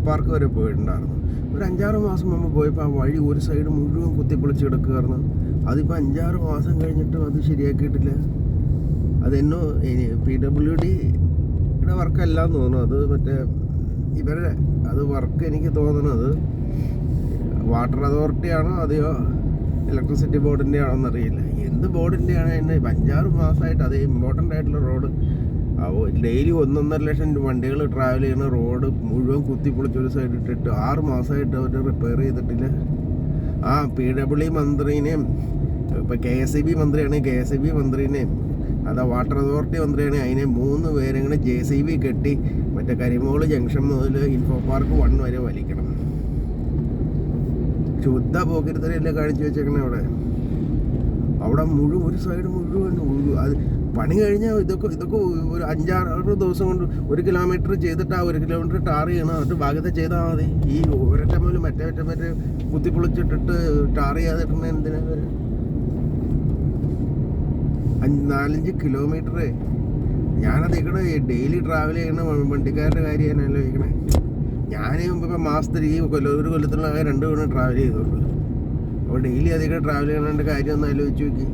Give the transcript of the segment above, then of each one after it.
Park വരെ പോയിട്ടുണ്ടായിരുന്നു. ഒരു 5-6 മാസം മുമ്പ് പോയപ്പോൾ ആ വഴി ഒരു സൈഡ് മുഴുവൻ കുത്തിപ്പൊളിച്ച് കിടക്കുകയായിരുന്നു. അതിപ്പോൾ 5-6 മാസം കഴിഞ്ഞിട്ടും അത് ശരിയാക്കിയിട്ടില്ല. അതെന്നോ PWDയുടെ വർക്കല്ലാന്ന് തോന്നുന്നു. അത് മറ്റേ ഇവരുടെ അത് വർക്ക് എനിക്ക് തോന്നുന്നത് വാട്ടർ അതോറിറ്റി ആണോ അതെയോ ഇലക്ട്രിസിറ്റി ബോർഡിൻ്റെ ആണോ എന്നറിയില്ല. എന്ത് ബോർഡിൻ്റെ ആണ് എന്നെ 5-6 മാസമായിട്ട് അതേ ഇമ്പോർട്ടൻ്റ് ആയിട്ടുള്ള റോഡ് ഡെയിലി 1.5 ലക്ഷം വണ്ടികൾ ട്രാവൽ ചെയ്യുന്ന റോഡ് മുഴുവൻ കുത്തിപ്പൊളിച്ച് ഒരു സൈഡ് ഇട്ടിട്ട് 6 മാസമായിട്ട് അവർ റിപ്പയർ ചെയ്തിട്ടില്ല. ആ PWD മന്ത്രിനെയും ഇപ്പോൾ KSEB മന്ത്രിയാണെങ്കിൽ KSEB മന്ത്രിനെയും അതാ വാട്ടർ അതോറിറ്റി മന്ത്രിയാണെങ്കിൽ അതിനെ 3 പേരെ ഇങ്ങനെ JCB കെട്ടി മറ്റേ കരിമോള് ജംഗ്ഷൻ മുതൽ ഇൻഫോ പാർക്ക് 1 വരെ വലിക്കണം. ശുദ്ധ പോക്കിരുത്തരല്ലേ കാണിച്ചു വെച്ചേക്കണേ അവിടെ മുഴുവൻ ഒരു സൈഡ് മുഴുവൻ അത് പണി കഴിഞ്ഞാൽ ഇതൊക്കെ ഒരു 5-6 ദിവസം കൊണ്ട് 1 കിലോമീറ്റർ ചെയ്തിട്ട് ആ 1 കിലോമീറ്റർ ടാർ ചെയ്യണം. എന്നിട്ട് ഭാഗത്തെ ചെയ്താൽ മതി. ഈ ഒരറ്റം പോലും മറ്റേ കുത്തിപ്പൊളിച്ചിട്ടിട്ട് ടാർ ചെയ്യാതിട്ടുന്ന എന്തിനാ? 4-5 കിലോമീറ്റർ ഞാനത് ഇവിടെ ഡെയിലി ട്രാവൽ ചെയ്യണ വണ്ടിക്കാരുടെ കാര്യം ഞാൻ ആലോചിക്കണേ. ഞാൻ ഇപ്പം മാസത്തിൽ ഒരു കൊല്ലത്തിലുള്ള 2 തവണ ട്രാവൽ ചെയ്തോളൂ. അപ്പോൾ ഡെയിലി അധികം ട്രാവൽ ചെയ്യണ കാര്യം ഒന്ന് ആലോചിച്ച് നോക്കി.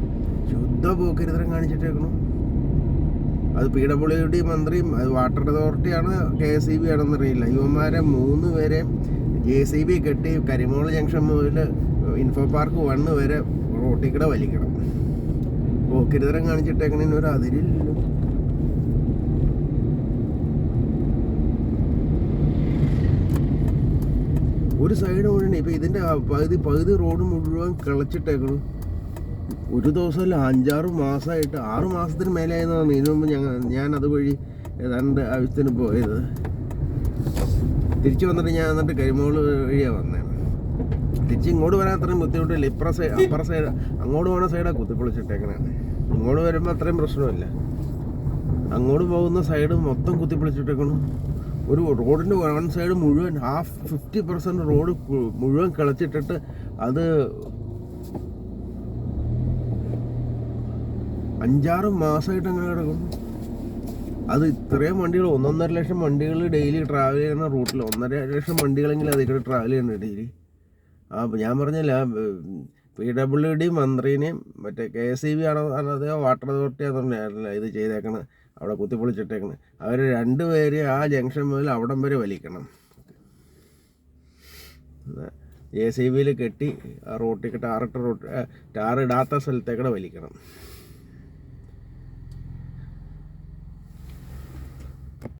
ശുദ്ധ പോക്കരുതരം കാണിച്ചിട്ടേക്കണം. അത് PWD മന്ത്രിയും അത് വാട്ടർ അതോറിറ്റിയാണ് KSEB ആണെന്നറിയില്ല. ഇവന്മാരെ 3 പേരെ JCB കെട്ടി കരിമോള് ജംഗ്ഷൻ മുതൽ ഇൻഫോ പാർക്ക് 1 വരെ റോട്ടിൽ കൂടെ വലിക്കണം. പോക്കരുതരം കാണിച്ചിട്ടേക്കണേന് ഒരു അതിരില്ലല്ലോ. ഒരു സൈഡ് മുഴുവൻ ഇപ്പം ഇതിൻ്റെ പകുതി റോഡ് മുഴുവൻ കിളച്ചിട്ടേക്കണം. ഒരു ദിവസമല്ല 5-6 മാസമായിട്ട് 6 മാസത്തിന് മേലെയായെന്നാണ്. ഇതിനു മുമ്പ് ഞാൻ അതുവഴി ഏതാണ്ട് ആവശ്യത്തിന് പോയത്. തിരിച്ചു വന്നിട്ട് ഞാൻ എന്നിട്ട് കരിമോള് വഴിയാണ് വന്നത്. തിരിച്ച് ഇങ്ങോട്ട് വരാൻ അത്രയും ബുദ്ധിമുട്ടില്ല. അപ്പുറ സൈഡ് അങ്ങോട്ട് പോകുന്ന സൈഡാണ് കുത്തിപ്പൊളിച്ചിട്ടേക്കണേ. ഇങ്ങോട്ട് വരുമ്പോൾ അത്രയും പ്രശ്നമില്ല. അങ്ങോട്ട് പോകുന്ന സൈഡ് മൊത്തം കുത്തിപ്പൊളിച്ചിട്ടേക്കണം. ഒരു റോഡിൻ്റെ 1 സൈഡ് മുഴുവൻ 50% റോഡ് മുഴുവൻ കിളച്ചിട്ടിട്ട് അത് 5-6 മാസമായിട്ട് അങ്ങനെ കിടക്കും. അത് ഇത്രയും വണ്ടികൾ 1.5 ലക്ഷം വണ്ടികൾ ഡെയിലി ട്രാവൽ ചെയ്യുന്ന റൂട്ടിൽ 1.5 ലക്ഷം വണ്ടികളെങ്കിലും അതിൽ ട്രാവൽ ചെയ്യുന്നുണ്ട് ഡെയിലി. അപ്പോൾ ഞാൻ പറഞ്ഞില്ല PWD മന്ത്രിനെയും മറ്റേ KSEB ആണോ അതോ വാട്ടർ അതോറിറ്റി ആണെന്നറിയില്ല ഇത് ചെയ്തേക്കണം. അവിടെ കുത്തിപ്പൊളിച്ചിട്ടേക്കണം. അവർ 2 പേര് ആ ജംഗ്ഷൻ മുതൽ അവിടം വരെ വലിക്കണം. JCBയിൽ കെട്ടി ആ റോട്ടിൽ ടാറിടാത്ത സ്ഥലത്തേക്കൂടെ വലിക്കണം.